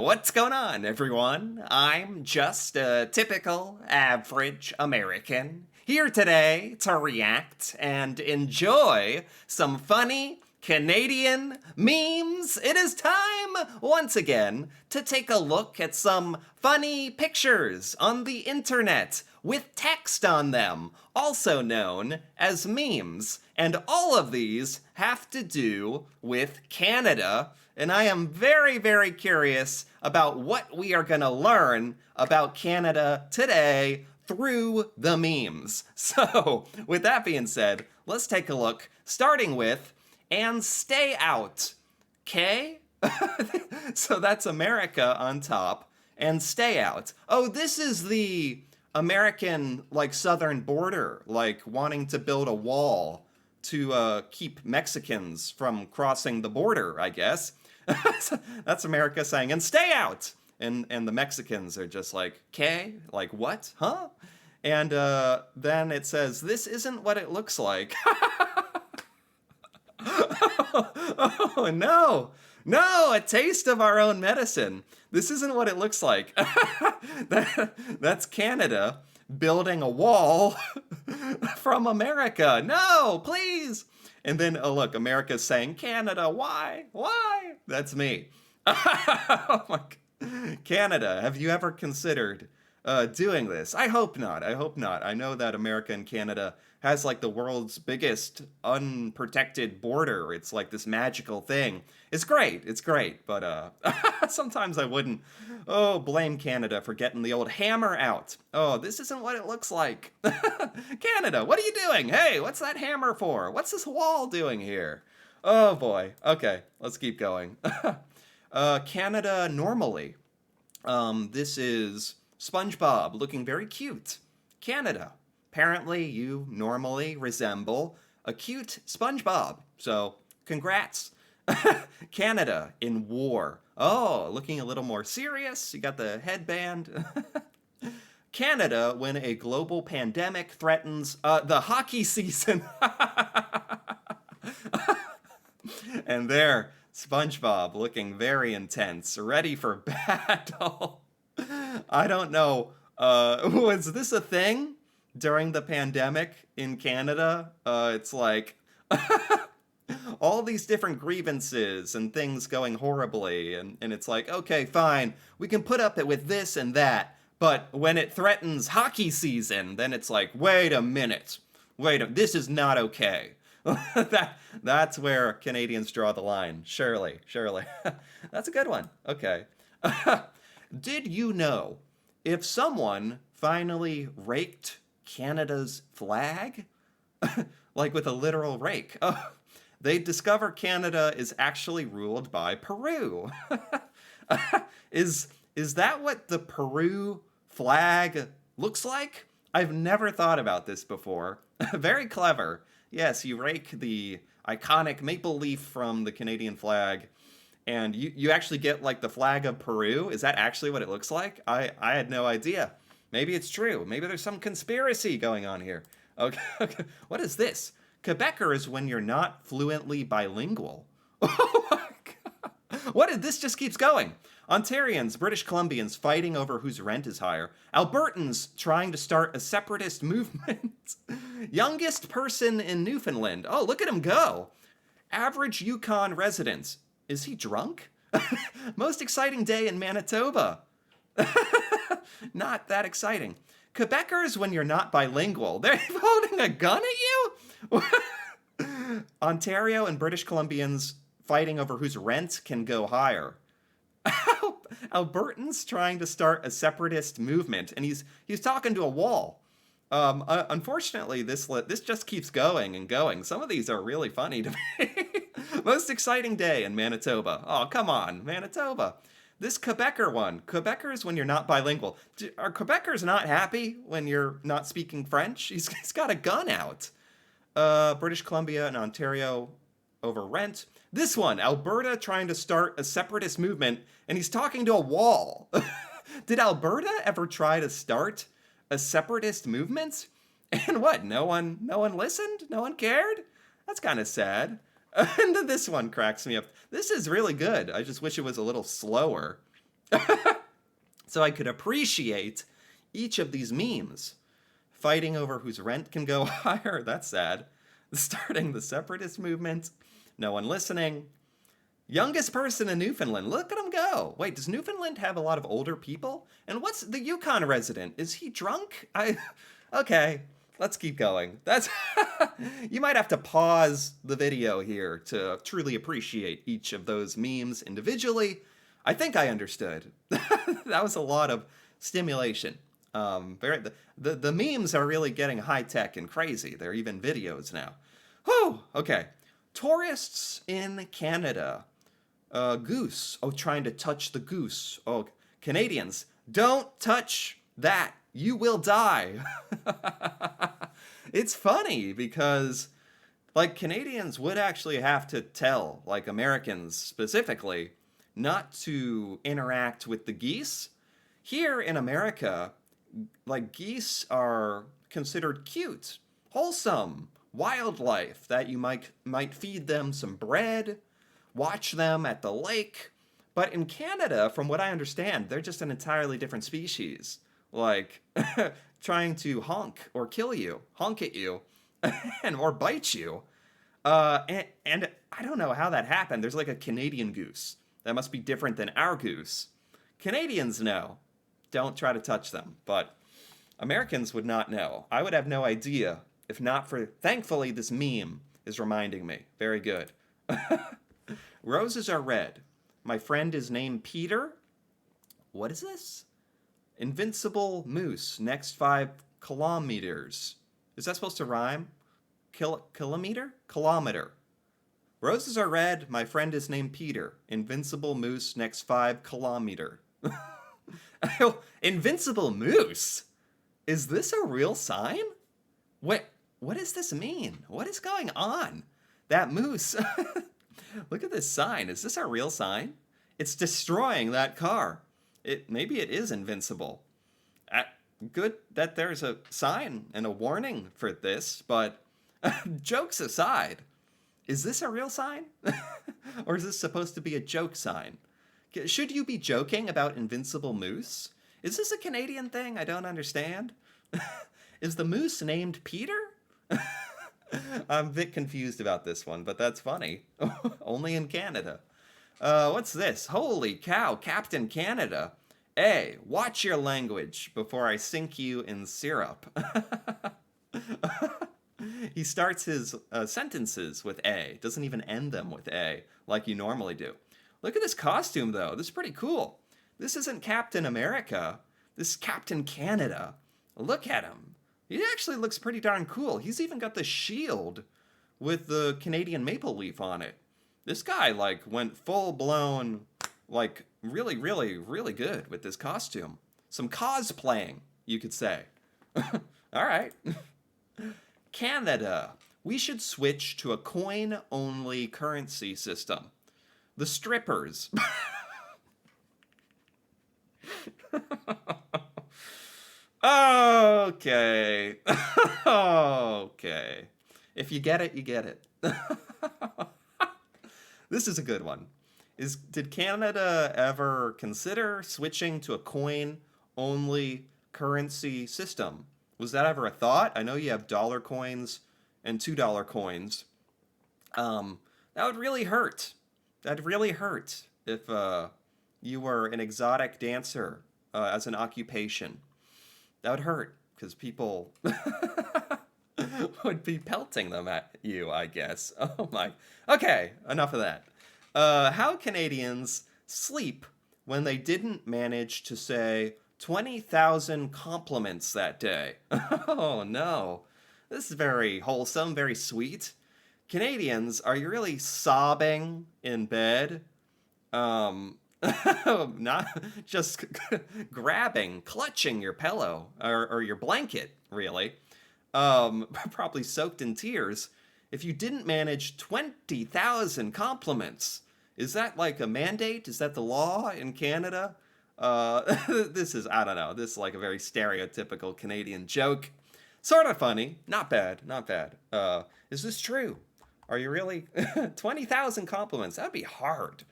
What's going on, everyone? I'm just a typical, average American here today to react and enjoy some funny Canadian memes. It is time, once again, to take a look at some funny pictures on the internet with text on them, also known as memes. And all of these have to do with Canada. And I am very, very curious about what we are going to learn about Canada today through the memes. So, with that being said, let's take a look, starting with "and stay out." Okay? So that's America on top, and "stay out." Oh, this is the American, like, southern border, like, wanting to build a wall to keep Mexicans from crossing the border, I guess. That's America saying, "and stay out." And the Mexicans are just like, "Okay, like what? Huh?" And then it says, "This isn't what it looks like." Oh no. No, a taste of our own medicine. This isn't what it looks like. That's Canada building a wall from America. No, please. And then, oh, look, America's saying, "Canada, why? Why?" That's me. Oh my Canada, have you ever considered doing this? I hope not. I hope not. I know that America and Canada has like the world's biggest unprotected border. It's like this magical thing. It's great. It's great. But sometimes I wouldn't, blame Canada for getting the old hammer out. Oh, this isn't what it looks like. Canada, what are you doing? Hey, what's that hammer for? What's this wall doing here? Oh boy. Okay, let's keep going. Canada normally. This is SpongeBob looking very cute. Canada. Apparently, you normally resemble a cute SpongeBob. So, congrats. Canada in war. Oh, looking a little more serious. You got the headband. Canada when a global pandemic threatens the hockey season. And there, SpongeBob looking very intense, ready for battle. I don't know. Was this a thing during the pandemic in Canada? It's like all these different grievances and things going horribly, and it's like, okay, fine, we can put up with this and that, but when it threatens hockey season, then it's like, wait a minute, this is not okay. That's where Canadians draw the line. Surely. That's a good one. Okay. Did you know if someone finally raked Canada's flag? Like with a literal rake. Oh, they discover Canada is actually ruled by Peru. Is that what the Peru flag looks like? I've never thought about this before. Very clever. Yes, you rake the iconic maple leaf from the Canadian flag, and you actually get like the flag of Peru. Is that actually what it looks like? I had no idea. Maybe it's true. Maybe there's some conspiracy going on here. Okay, okay. What is this? Quebecers when you're not fluently bilingual. Oh my god. What is this? Just keeps going. Ontarians, British Columbians fighting over whose rent is higher. Albertans trying to start a separatist movement. Youngest person in Newfoundland. Oh, look at him go. Average Yukon resident. Is he drunk? Most exciting day in Manitoba. Not that exciting. Quebecers when you're not bilingual. They're holding a gun at you? Ontario and British Columbians fighting over whose rent can go higher. Albertans trying to start a separatist movement, and he's talking to a wall. Unfortunately, this just keeps going and going. Some of these are really funny to me. Most exciting day in Manitoba. Oh, come on, Manitoba. This Quebecer one. Quebecers when you're not bilingual. Are Quebecers not happy when you're not speaking French? He's got a gun out. British Columbia and Ontario over rent. This one, Alberta trying to start a separatist movement, and he's talking to a wall. Did Alberta ever try to start a separatist movement? And what? No one listened? No one cared? That's kind of sad. And this one cracks me up. This is really good. I just wish it was a little slower. so I could appreciate each of these memes. Fighting over whose rent can go higher, that's sad. Starting the separatist movement, no one listening. Youngest person in Newfoundland, look at him go. Wait, does Newfoundland have a lot of older people? And what's the Yukon resident? Is he drunk? Okay, let's keep going. That's you might have to pause the video here to truly appreciate each of those memes individually. I think I understood. That was a lot of stimulation. The memes are really getting high tech and crazy. They're even videos now. Whew, okay. Tourists in Canada. Goose. Oh, trying to touch the goose. Oh, Canadians, don't touch that. You will die. It's funny because, like, Canadians would actually have to tell, like, Americans specifically, not to interact with the geese. Here in America, like, geese are considered cute, wholesome wildlife that you might feed them some bread, watch them at the lake. But in Canada, from what I understand, they're just an entirely different species. Like, trying to honk or kill you, honk at you, and or bite you. And I don't know how that happened. There's like a Canadian goose. That must be different than our goose. Canadians know. Don't try to touch them. But Americans would not know. I would have no idea if not for, thankfully, this meme is reminding me. Very good. Roses are red. My friend is named Peter. What is this? Invincible moose, next 5 kilometers. Is that supposed to rhyme? Kilometer? Kilometer. Roses are red. My friend is named Peter. Invincible moose, next 5 kilometer. Invincible moose? Is this a real sign? What does this mean? What is going on? That moose. Look at this sign. Is this a real sign? It's destroying that car. Maybe it is invincible. Good that there's a sign and a warning for this, but jokes aside, is this a real sign? Or is this supposed to be a joke sign? Should you be joking about invincible moose? Is this a Canadian thing? I don't understand. Is the moose named Peter? I'm a bit confused about this one, but that's funny. Only in Canada. What's this? Holy cow, Captain Canada. A, watch your language before I sink you in syrup. He starts his sentences with A, doesn't even end them with A, like you normally do. Look at this costume, though. This is pretty cool. This isn't Captain America. This is Captain Canada. Look at him. He actually looks pretty darn cool. He's even got the shield with the Canadian maple leaf on it. This guy, like, went full-blown, like, really, really, really good with this costume. Some cosplaying, you could say. All right. Canada. We should switch to a coin-only currency system. The strippers. Okay. Okay. If you get it, you get it. This is a good one. Did Canada ever consider switching to a coin-only currency system? Was that ever a thought? I know you have dollar coins and $2 coins. That would really hurt. That'd really hurt if you were an exotic dancer as an occupation. That would hurt because people would be pelting them at you, I guess. Oh my. Okay, enough of that. How Canadians sleep when they didn't manage to say 20,000 compliments that day. Oh no. This is very wholesome, very sweet. Canadians, are you really sobbing in bed? Not just grabbing, clutching your pillow or your blanket, really. Probably soaked in tears. If you didn't manage 20,000 compliments, is that like a mandate? Is that the law in Canada? This is, I don't know, this is like a very stereotypical Canadian joke. Sort of funny. Not bad, not bad. Is this true? Are you really? 20,000 compliments, that'd be hard.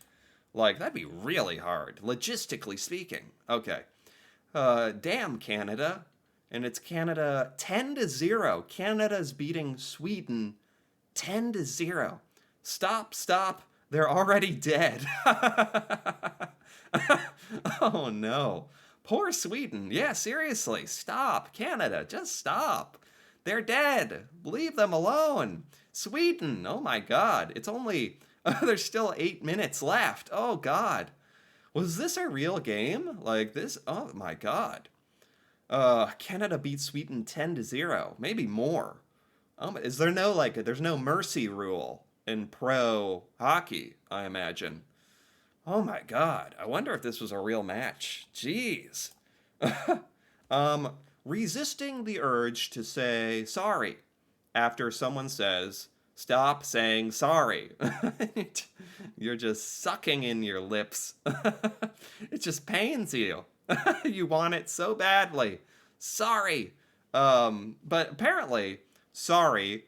Like, that'd be really hard, logistically speaking. Okay. Damn, Canada. And it's Canada 10-0. Canada's beating Sweden 10-0. Stop, stop. They're already dead. Oh no. Poor Sweden. Yeah, seriously. Stop. Canada, just stop. They're dead. Leave them alone. Sweden. Oh my god. It's only. There's still 8 minutes left. Oh god. Was this a real game? Like this? Oh my god. Canada beat Sweden 10-0. Maybe more. Is there no like there's no mercy rule in pro hockey, I imagine. Oh my god. I wonder if this was a real match. Jeez. um Resisting the urge to say sorry after someone says stop saying sorry. You're just sucking in your lips. It just pains you. You want it so badly. Sorry. But apparently, sorry,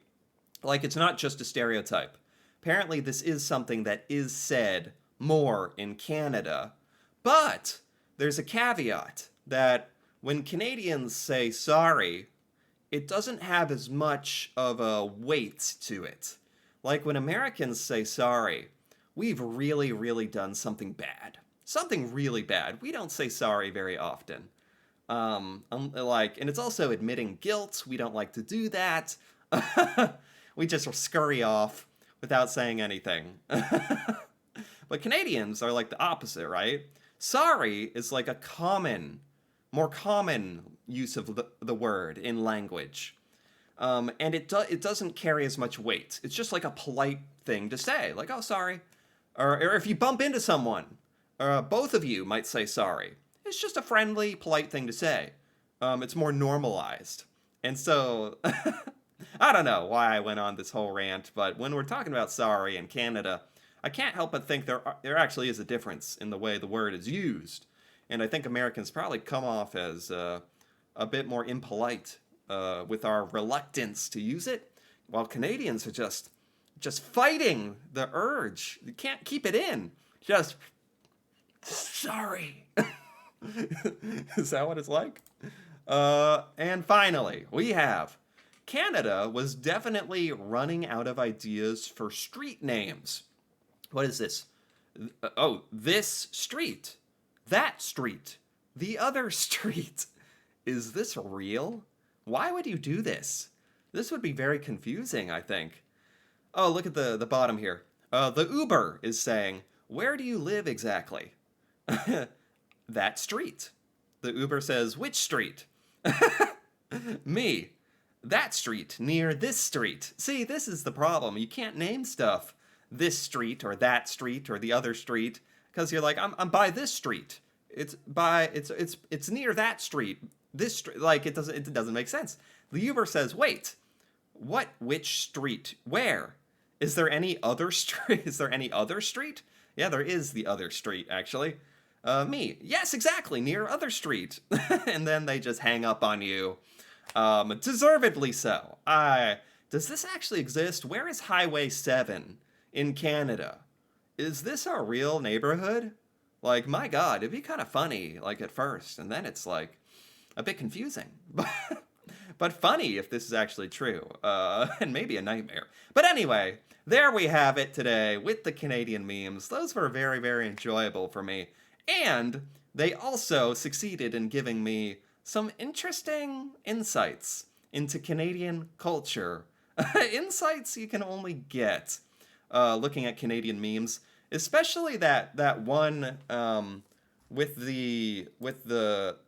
like it's not just a stereotype. Apparently, this is something that is said more in Canada. But there's a caveat that when Canadians say sorry, it doesn't have as much of a weight to it. Like when Americans say sorry, we've really, really done something bad. Something really bad. We don't say sorry very often. And it's also admitting guilt. We don't like to do that. We just scurry off without saying anything. But Canadians are like the opposite, right? Sorry is like a more common use of the word in language. And it doesn't carry as much weight. It's just like a polite thing to say, like, oh, sorry. Or if you bump into someone, both of you might say sorry. It's just a friendly, polite thing to say. It's more normalized. And so, I don't know why I went on this whole rant, but when we're talking about sorry in Canada, I can't help but think there actually is a difference in the way the word is used. And I think Americans probably come off as a bit more impolite with our reluctance to use it, while Canadians are just fighting the urge. You can't keep it in. Just sorry. Is that what it's like? And finally, we have Canada was definitely running out of ideas for street names. What is this? Oh, this street. That street. The other street. Is this real? Why would you do this? This would be very confusing, I think. Oh, look at the bottom here. The Uber is saying, where do you live exactly? That street. The Uber says, which street? Me. That street, near this street. See, this is the problem. You can't name stuff this street or that street or the other street because you're like, I'm by this street. It's near that street. This street, like it doesn't make sense. The Uber says, wait, what? Which street? Where? Is there any other street? Is there any other street? Yeah, there is the other street actually. Me. Yes, exactly, near other street. And then they just hang up on you. Deservedly so. Does this actually exist? Where is Highway 7 in Canada? Is this a real neighborhood? Like, my God, it'd be kind of funny, like, at first, and then it's, like, a bit confusing. But funny if this is actually true. And maybe a nightmare. But anyway, there we have it today with the Canadian memes. Those were very, very enjoyable for me. And they also succeeded in giving me some interesting insights into Canadian culture. Insights you can only get looking at Canadian memes, especially that one with the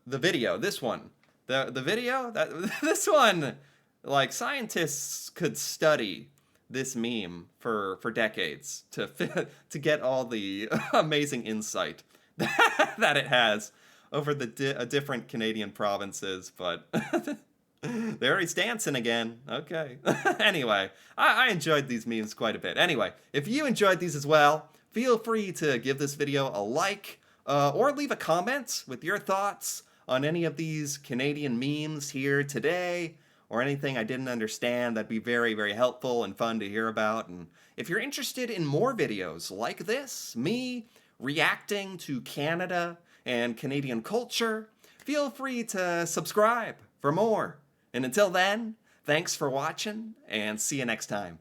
video. This one, the video this one, like scientists could study this meme for decades to get all the amazing insight that it has over the different Canadian provinces, but there he's dancing again. Okay. Anyway, I enjoyed these memes quite a bit. Anyway, if you enjoyed these as well, feel free to give this video a like or leave a comment with your thoughts on any of these Canadian memes here today or anything I didn't understand. That'd be very, very helpful and fun to hear about. And if you're interested in more videos like this, me reacting to Canada and Canadian culture, feel free to subscribe for more. And until then, thanks for watching and see you next time.